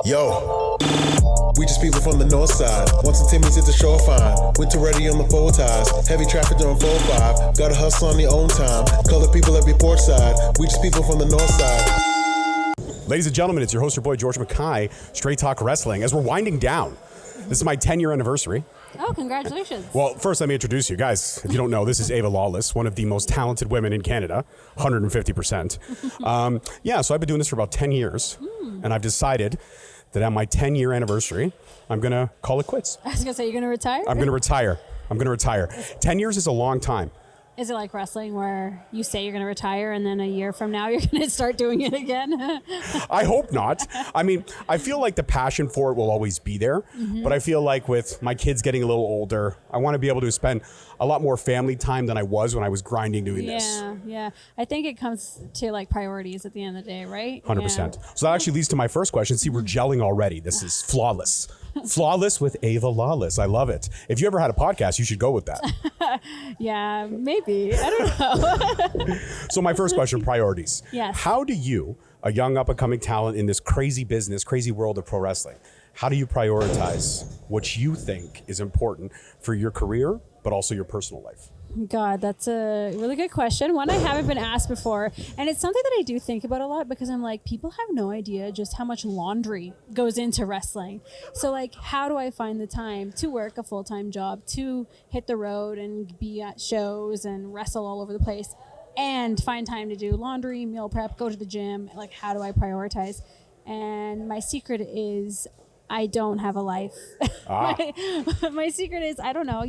Yo, we just people from the north side. Once the Timmy's hit the shore fine. Winter ready on the full ties. Heavy traffic during 4-5. Gotta hustle on your own time. Color people every port side. We just people from the north side. Ladies and gentlemen, it's your host, your boy, George Mackay, Straight Talk Wrestling. As we're winding down, this is my 10-year anniversary. Oh, congratulations. Well, first, let me introduce you guys. If you don't know, this is AVA Lawless, one of the most talented women in Canada, 150%. So I've been doing this for about 10 years, and I've decided that at my 10-year anniversary, I'm going to call it quits. I was going to say, you're going to retire? I'm going to retire. 10 years is a long time. Is it like wrestling where you say you're going to retire and then a year from now you're going to start doing it again? I hope not. I mean, I feel like the passion for it will always be there, but I feel like with my kids getting a little older, I want to be able to spend a lot more family time than I was when I was grinding doing this. Yeah. I think it comes to like priorities at the end of the day, right? 100%. Yeah. So that actually leads to my first question. See, we're gelling already. This is flawless. Flawless with AVA Lawless. I love it. If you ever had a podcast, you should go with that. Yeah, maybe. I don't know. So my first question, priorities. Yes. How do you, a young up-and-coming talent in this crazy business, crazy world of pro wrestling, how do you prioritize what you think is important for your career, but also your personal life? God, that's a really good question. One I haven't been asked before. And it's something that I do think about a lot because I'm like, people have no idea just how much laundry goes into wrestling. So like, how do I find the time to work a full-time job, to hit the road and be at shows and wrestle all over the place and find time to do laundry, meal prep, go to the gym? Like, how do I prioritize? And my secret is I don't have a life. My secret is, I don't know,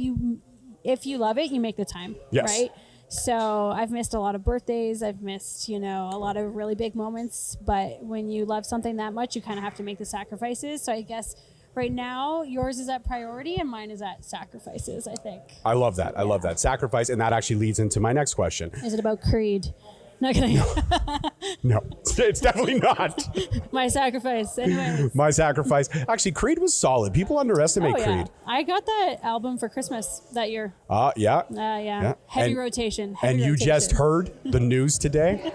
if you love it, you make the time, yes. Right? So I've missed a lot of birthdays. I've missed, a lot of really big moments. But when you love something that much, you kind of have to make the sacrifices. So I guess right now, yours is at priority and mine is at sacrifices, I think. I love that. I love that. Sacrifice. And that actually leads into my next question. Is it about Creed? Not kidding. No, it's definitely not. My sacrifice. Anyways. My sacrifice. Actually, Creed was solid. People underestimate Creed. I got that album for Christmas that year. Yeah. Heavy rotation. You just heard the news today.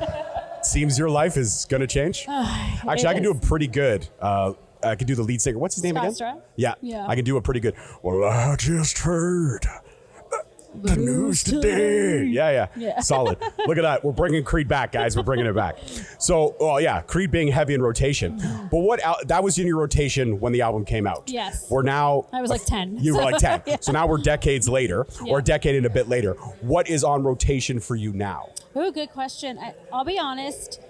Seems your life is going to change. Actually, I can do a pretty good. I can do the lead singer. What's his name again? Strap? Yeah. I can do a pretty good. Well, I just heard the news today. Yeah. Solid. Look at that. We're bringing Creed back, guys. We're bringing it back. So, Creed being heavy in rotation. But that was in your rotation when the album came out. Yes. We're now. I was like 10. You were like 10. Yeah. So now we're decades later, or a decade and a bit later. What is on rotation for you now? Oh, good question. I'll be honest.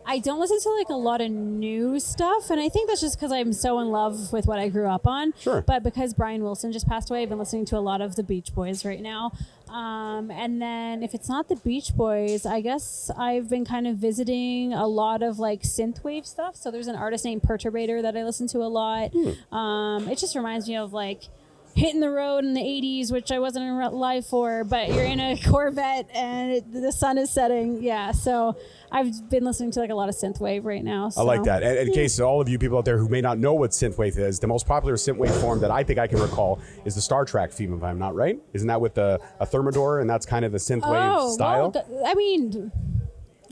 I don't listen to like a lot of new stuff, and I think that's just because I'm so in love with what I grew up on. Sure. But because Brian Wilson just passed away, I've been listening to a lot of the Beach Boys right now. And then if it's not the Beach Boys, I guess I've been kind of visiting a lot of like synthwave stuff. So there's an artist named Perturbator that I listen to a lot. It just reminds me of like hitting the road in the 80s, which I wasn't alive for, but you're in a Corvette and the sun is setting. Yeah, so I've been listening to like a lot of synthwave right now. So. I like that. And in case all of you people out there who may not know what synthwave is, the most popular synthwave form that I think I can recall is the Star Trek theme, if I'm not right. Isn't that with a thermidor, and that's kind of the synthwave style? Well,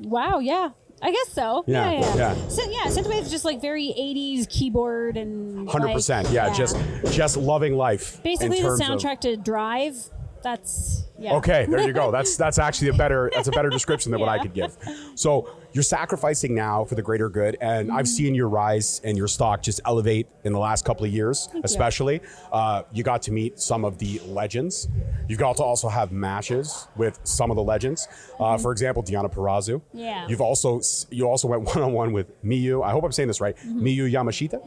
wow, yeah. I guess so. Yeah. Synthwave is just like very 80s keyboard and 100%. Like, just loving life. Basically the soundtrack to Drive. That's Okay, there you go. That's actually a better description than what I could give. So you're sacrificing now for the greater good, and I've seen your rise and your stock just elevate in the last couple of years, especially. You got to meet some of the legends. You've got to also have matches with some of the legends. For example, Deonna Purrazzo. Yeah. You also went one-on-one with Miyu. I hope I'm saying this right. Miyu Yamashita.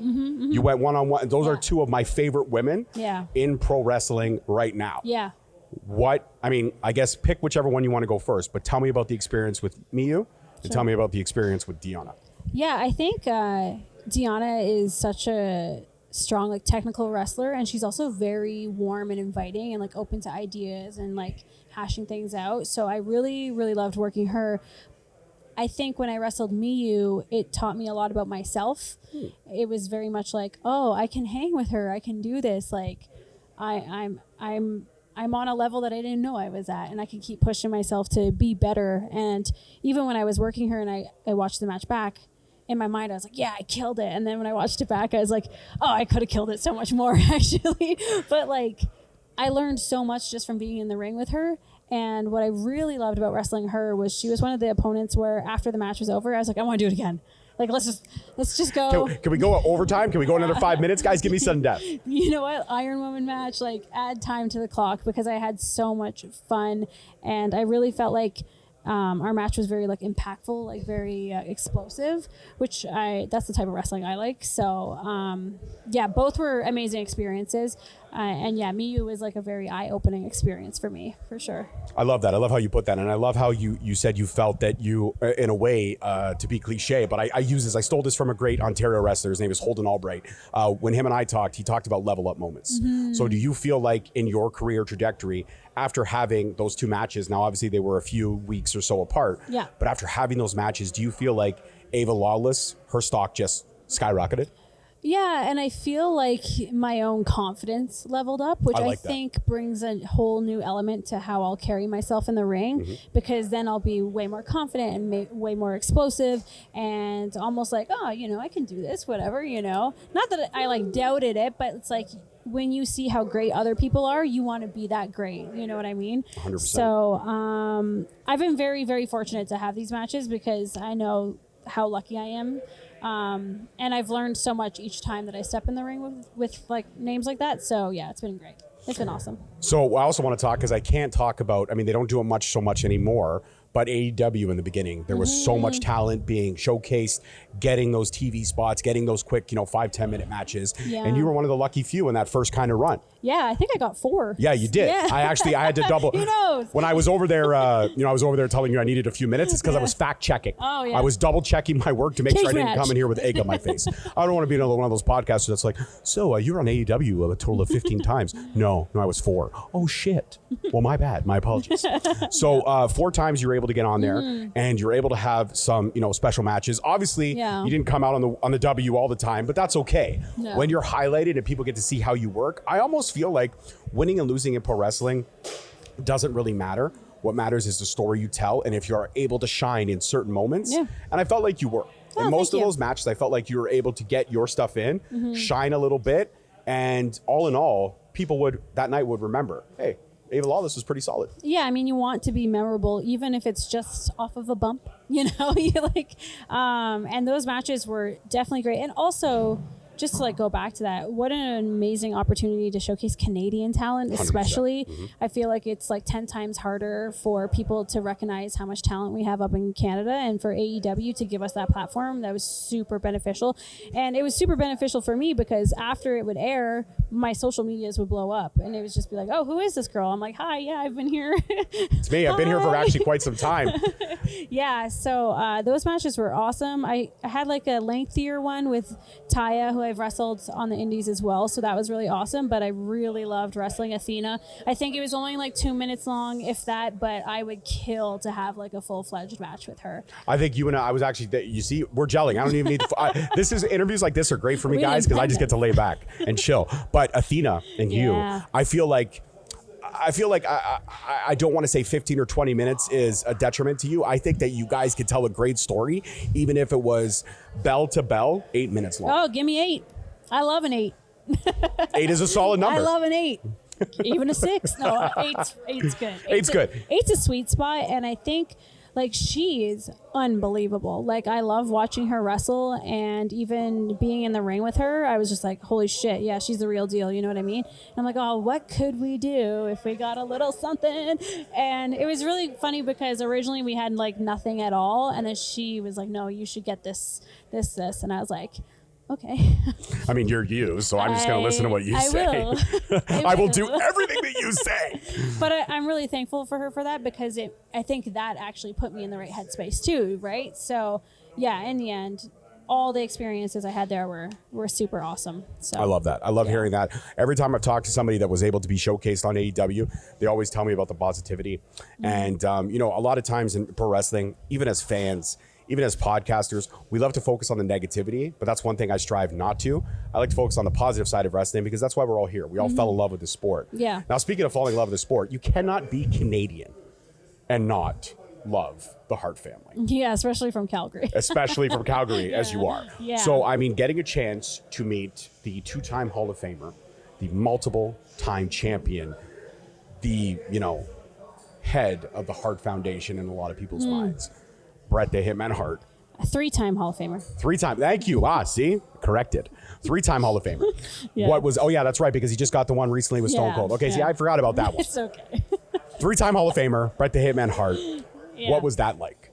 You went one-on-one. Those are two of my favorite women in pro wrestling right now. Yeah. I guess pick whichever one you want to go first, but tell me about the experience with Miyu and tell me about the experience with Deonna. Yeah, I think Deonna is such a strong, like, technical wrestler, and she's also very warm and inviting and like open to ideas and like hashing things out. So I really, really loved working her. I think when I wrestled Miyu, it taught me a lot about myself. It was very much like, oh, I can hang with her. I can do this. Like, I'm on a level that I didn't know I was at, and I can keep pushing myself to be better. And even when I was working her and I watched the match back, in my mind, I was like, yeah, I killed it. And then when I watched it back, I was like, oh, I could have killed it so much more, actually. But like, I learned so much just from being in the ring with her. And what I really loved about wrestling her was she was one of the opponents where after the match was over, I was like, I want to do it again. Like, let's just go. Can we go overtime? Can we go another 5 minutes? Guys, give me sudden death. You know what? Iron Woman match, like, add time to the clock because I had so much fun. And I really felt like our match was very like impactful, like very explosive, which that's the type of wrestling I like. So yeah, both were amazing experiences. And yeah, Miyu was like a very eye-opening experience for me, for sure. I love that. I love how you put that. And I love how you said you felt that you, in a way, to be cliche, but I use this. I stole this from a great Ontario wrestler. His name is Holden Albright. When him and I talked, he talked about level up moments. Mm-hmm. So do you feel like in your career trajectory, after having those 2 matches, now obviously they were a few weeks or so apart, yeah, but after having those matches, do you feel like AVA Lawless, her stock just skyrocketed? Yeah, and I feel like my own confidence leveled up, which I think brings a whole new element to how I'll carry myself in the ring, mm-hmm. because then I'll be way more confident and way more explosive and almost like, oh, you know, I can do this, whatever, you know. Not that I like doubted it, but it's like when you see how great other people are, you want to be that great. You know what I mean? 100%. So I've been very, very fortunate to have these matches because I know how lucky I am. And I've learned so much each time that I step in the ring with like names like that. So yeah, it's been great. It's been awesome. So I also want to talk, because I can't talk about, I mean, they don't do it so much anymore, but AEW in the beginning, there was so much talent being showcased, getting those TV spots, getting those quick, 5-10 minute matches. Yeah. And you were one of the lucky few in that first kind of run. Yeah, I think I got 4. Yeah, you did. Yeah. I had to double. Who knows? When I was over there, I was over there telling you I needed a few minutes. It's because I was fact checking. Oh, yeah. I was double checking my work to make sure I didn't come in here with egg on my face. I don't want to be another one of those podcasters that's like, so you're on AEW a total of 15 times. No, I was 4. Oh, shit. Well, my bad. My apologies. So 4 times you were able to get on there, and you're able to have some, special matches. Obviously, you didn't come out on the W all the time, but that's okay. No. When you're highlighted and people get to see how you work, I almost feel like winning and losing in pro wrestling doesn't really matter. What matters is the story you tell, and if you're able to shine in certain moments. Yeah. And I felt like you were. In most of those matches, I felt like you were able to get your stuff in, shine a little bit, and all in all, people that night would remember, hey, AVA Lawless was pretty solid. Yeah, I mean, you want to be memorable, even if it's just off of a bump, you like, and those matches were definitely great. And also, just to go back to that, what an amazing opportunity to showcase Canadian talent, especially. I feel like it's 10 times harder for people to recognize how much talent we have up in Canada, and for AEW to give us that platform. That was super beneficial. And it was super beneficial for me because after it would air, my social medias would blow up, and it would just be like, oh, who is this girl? I'm like, hi, yeah, I've been here. It's me. I've been here for actually quite some time. Yeah, so those matches were awesome. I had a lengthier one with Taya, who I've wrestled on the indies as well, so that was really awesome. But I really loved wrestling Athena. I think it was only 2 minutes long, if that, but I would kill to have a full-fledged match with her. I think you and I was actually, you see, we're gelling. I don't even need interviews like this are great for me, guys, because I just get to lay back and chill. But Athena and you, I feel like I don't want to say 15 or 20 minutes is a detriment to you. I think that you guys could tell a great story, even if it was bell to bell, 8 minutes long. Oh, give me 8. I love an 8. 8 is a solid number. I love an 8. Even a 6. No, 8's good. 8's good. 8's a sweet spot, and I think she is unbelievable. I love watching her wrestle, and even being in the ring with her, I was just like, holy shit, yeah, she's the real deal. You know what I mean? And I'm like, oh, what could we do if we got a little something? And it was really funny because originally we had nothing at all, and then she was like, no, you should get this, and I was like, okay. I mean, you're you, so I'm just going to listen to what you say. I will do everything that you say. But I'm really thankful for her for that, because I think that actually put me in the right headspace too, right? So yeah, in the end, all the experiences I had there were super awesome. So I love that. I love hearing that. Every time I've talked to somebody that was able to be showcased on AEW, they always tell me about the positivity. And a lot of times in pro wrestling, even as fans, even as podcasters, we love to focus on the negativity, but that's one thing I strive not to. I like to focus on the positive side of wrestling, because that's why we're all here. We all fell in love with the sport. Yeah. Now, speaking of falling in love with the sport, you cannot be Canadian and not love the Hart family. Yeah, especially from Calgary. Especially from Calgary, as you are. Yeah. So, I mean, getting a chance to meet the 2-time Hall of Famer, the multiple-time champion, the, head of the Hart Foundation in a lot of people's minds, Bret the Hitman Hart. A 3-time Hall of Famer. 3-time. Thank you. See? Corrected. 3-time Hall of Famer. Yeah. What was, that's right, because he just got the one recently with Stone Yeah, Cold. Okay, see, yeah. I forgot about that one. It's okay. 3-time Hall of Famer, Bret the Hitman Hart. Yeah. What was that like?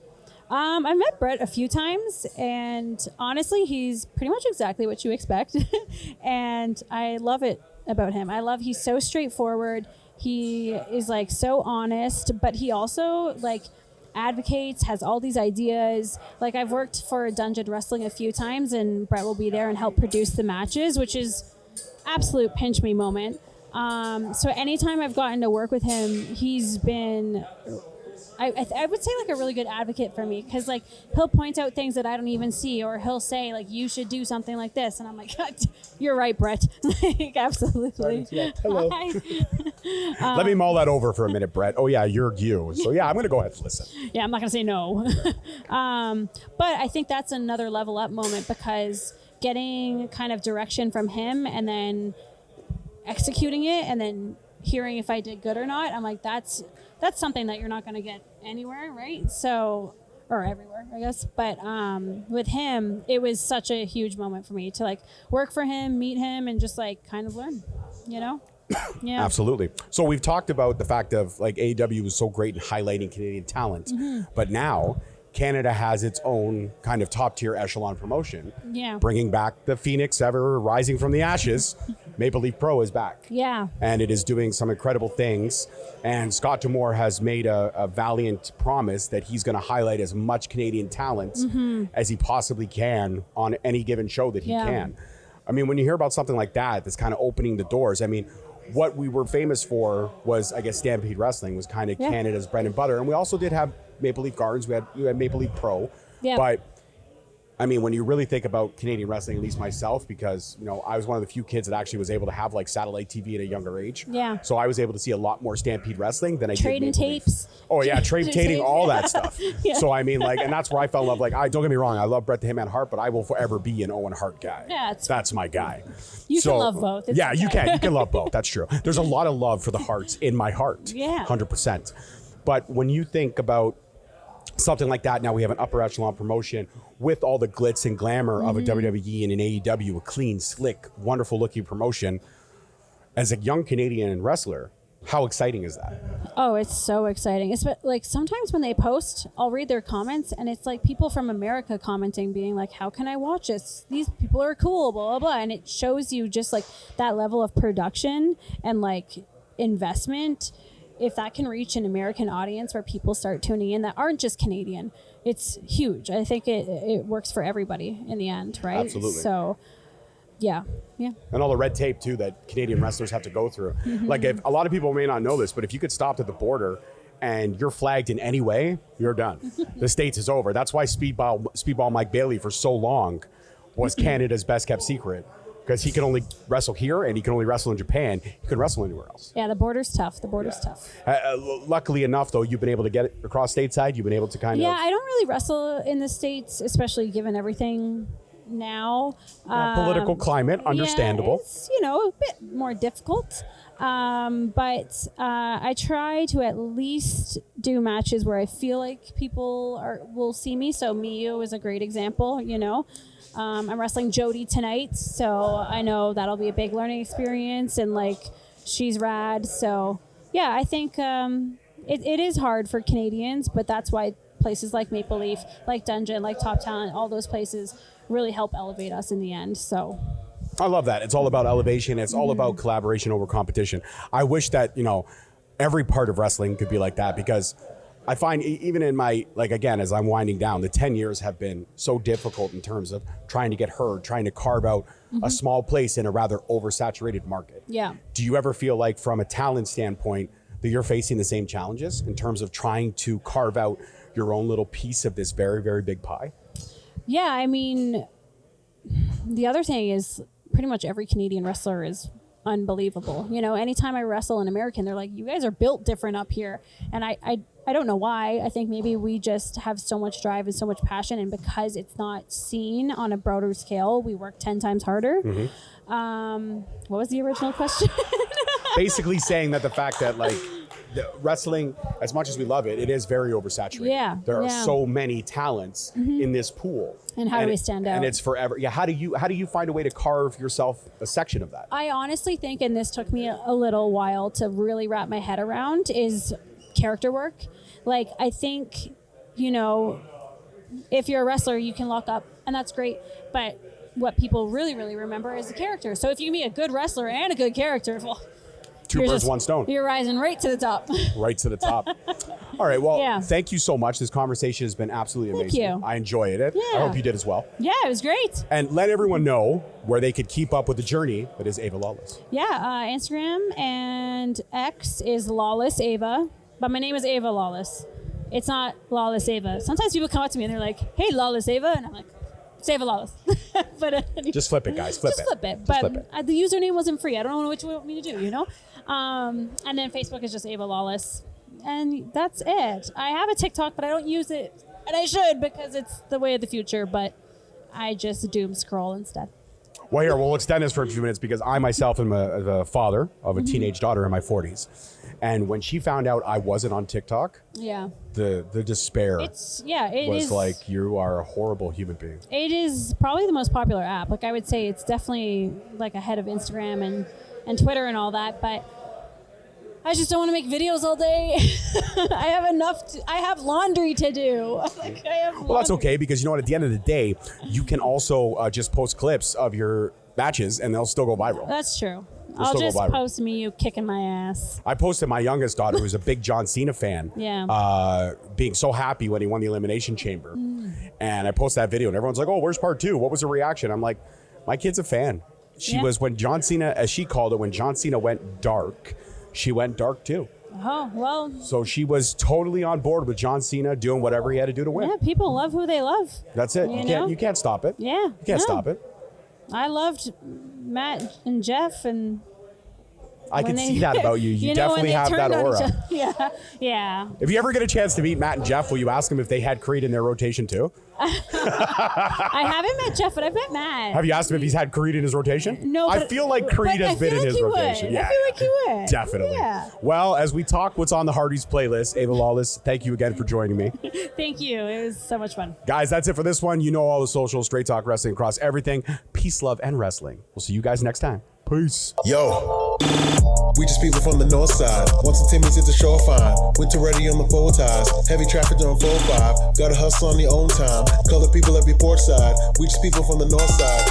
I've met Bret a few times, and honestly, he's pretty much exactly what you expect. And I love it about him. He's so straightforward. He is like so honest, but he also like advocates, has all these ideas. Like I've worked for Dungeon Wrestling a few times, and Bret will be there and help produce the matches, which is absolute pinch me moment. So anytime I've gotten to work with him, he's been, I would say, like a really good advocate for me, because like he'll point out things that I don't even see, or he'll say like, you should do something like this, and I'm like, you're right, Bret. Like absolutely. Hello. Let me mull that over for a minute, Bret. Oh yeah, you're you. So yeah, I'm gonna go ahead and listen. Yeah, I'm not gonna say no. But I think that's another level up moment, because getting kind of direction from him and then executing it and then hearing if I did good or not, I'm like, that's something that you're not going to get anywhere, right? So, or everywhere, I guess. But with him, it was such a huge moment for me to like work for him, meet him, and just like kind of learn, Yeah. Absolutely. So we've talked about the fact of like AEW was so great in highlighting Canadian talent, but now Canada has its own kind of top tier echelon promotion. Yeah. Bringing back the Phoenix ever rising from the ashes. Maple Leaf Pro is back. Yeah. And it is doing some incredible things. And Scott D'Amore has made a valiant promise that he's going to highlight as much Canadian talent as he possibly can on any given show that he can. I mean, when you hear about something like that, that's kind of opening the doors. I mean, what we were famous for was, I guess, Stampede Wrestling was kind of Canada's bread and butter. And we also did have Maple Leaf Gardens. We had Maple Leaf Pro. Yeah. But I mean, when you really think about Canadian wrestling, at least myself, because, I was one of the few kids that actually was able to have like satellite TV at a younger age. Yeah. So I was able to see a lot more Stampede Wrestling than I did Trading Maple Leaf. tapes. Oh yeah, trading all that stuff. Yeah. So I mean, like, and that's where I fell in love. Like, don't get me wrong, I love Bret the Hitman Hart, but I will forever be an Owen Hart guy. Yeah, that's my guy. You can love both. It's yeah, okay. you can love both. That's true. There's a lot of love for the Harts in my heart. Yeah. 100%. But when you think about something like that, now we have an upper echelon promotion with all the glitz and glamour of a WWE and an AEW, a clean, slick, wonderful looking promotion. As a young Canadian wrestler, how exciting is that? Oh, it's so exciting. It's like sometimes when they post, I'll read their comments, and it's like people from America commenting, being like, how can I watch this? These people are cool, blah, blah, blah. And it shows you just like that level of production and like investment. If that can reach an American audience where people start tuning in that aren't just Canadian, it's huge. I think it works for everybody in the end, right? Absolutely. So, yeah. And all the red tape too that Canadian wrestlers have to go through. Like, if a lot of people may not know this, but if you get stopped at the border and you're flagged in any way, you're done. The States is over. That's why Speedball Mike Bailey for so long was Canada's best kept secret. Because he can only wrestle here and he can only wrestle in Japan. He couldn't wrestle anywhere else. Yeah, the border's tough. Tough. Luckily enough, though, you've been able to get it across stateside. You've been able to kind of... Yeah, I don't really wrestle in the States, especially given everything now. Political climate, understandable. Yeah, it's, a bit more difficult. But I try to at least do matches where I feel like people will see me. So Miyu is a great example, I'm wrestling Jody tonight, so I know that'll be a big learning experience, and like she's rad. So yeah, I think it is hard for Canadians, but that's why places like Maple Leaf, like Dungeon, like Top Talent, all those places really help elevate us in the end. So I love that. It's all about elevation. It's all about collaboration over competition. I wish that, every part of wrestling could be like that, because I find even in my, like, again, as I'm winding down, the 10 years have been so difficult in terms of trying to get heard, trying to carve out a small place in a rather oversaturated market. Yeah. Do you ever feel like, from a talent standpoint, that you're facing the same challenges in terms of trying to carve out your own little piece of this very, very big pie? Yeah, I mean, the other thing is pretty much every Canadian wrestler is unbelievable. You know, anytime I wrestle an American, they're like, you guys are built different up here. And I don't know why. I think maybe we just have so much drive and so much passion. And because it's not seen on a broader scale, we work 10 times harder. What was the original question? Basically saying that the fact that like the wrestling, as much as we love it, it is very oversaturated. Yeah, there are yeah. so many talents in this pool. And how do we stand out? And it's forever. Yeah. How do you find a way to carve yourself a section of that? I honestly think, and this took me a little while to really wrap my head around, is character work. Like, I think, you know, if you're a wrestler, you can lock up, and that's great. But what people really, really remember is the character. So if you can be a good wrestler and a good character, well, Two birds, one stone. You're rising right to the top. Right to the top. All right. Well, Yeah. thank you so much. This conversation has been absolutely amazing. you. I enjoyed it. Yeah. I hope you did as well. Yeah, it was great. And let everyone know where they could keep up with the journey that is AVA Lawless. Yeah, Instagram and X is Lawless Ava, but my name is AVA Lawless. It's not Lawless Ava. Sometimes people come up to me and they're like, "Hey, Lawless Ava," and I'm like, "It's Ava Lawless." But Just flip it, guys. Flip just it. flip it. Just But flip it. the username wasn't free. I don't know which one you want me to do, you know? And then Facebook is just AVA Lawless. And that's it. I have a TikTok, but I don't use it. And I should, because it's the way of the future, but I just doom scroll instead. Well, here, we'll extend this for a few minutes because I myself am the father of a teenage daughter in my 40s. And when she found out I wasn't on TikTok, Yeah. the despair It was is like, you are a horrible human being. It is probably the most popular app. Like, I would say it's definitely like ahead of Instagram and Twitter and all that, but I just don't want to make videos all day. I have laundry to do. Like, I have Well, that's okay because you know what? At the end of the day, you can also just post clips of your matches and they'll still go viral. That's true. We'll I'll still go just viral. post Miyu kicking my ass. I posted my youngest daughter, who's a big John Cena fan, Yeah. being so happy when he won the Elimination Chamber. And I posted that video and everyone's like, "Oh, where's part 2? What was the reaction?" I'm like, my kid's a fan. She Yeah. was, when John Cena, as she called it, when John Cena went dark, she went dark too. Oh, well, So she was totally on board with John Cena doing whatever he had to do to win. yeah, people love who they love. That's it. You know? You can't stop it. Yeah. You can't no. stop it. I loved Matt and Jeff, and I when can they- see that about you. You know, when definitely they have that turned on aura. each other. Yeah, yeah. If you ever get a chance to meet Matt and Jeff, will you ask them if they had Creed in their rotation too? I haven't met Jeff, but I've met Matt. Have you asked him if he's had Creed in his rotation? No, I but- feel like Creed but has I been feel in like his he would. rotation. I feel like he would. Definitely. Yeah. Well, as we talk what's on the Hardy's playlist, Ava Lawless, thank you again for joining me. Thank you. It was so much fun. Guys, that's it for this one. You know all the socials, Straight Talk Wrestling across everything. Peace, love, and wrestling. We'll see you guys next time. Peace. Yo, we just people from the north side. Once the Timmy's hit the shore fine. Winter ready on the full ties. Heavy traffic on 4-5. Gotta hustle on your own time. Color people every port side. We just people from the north side.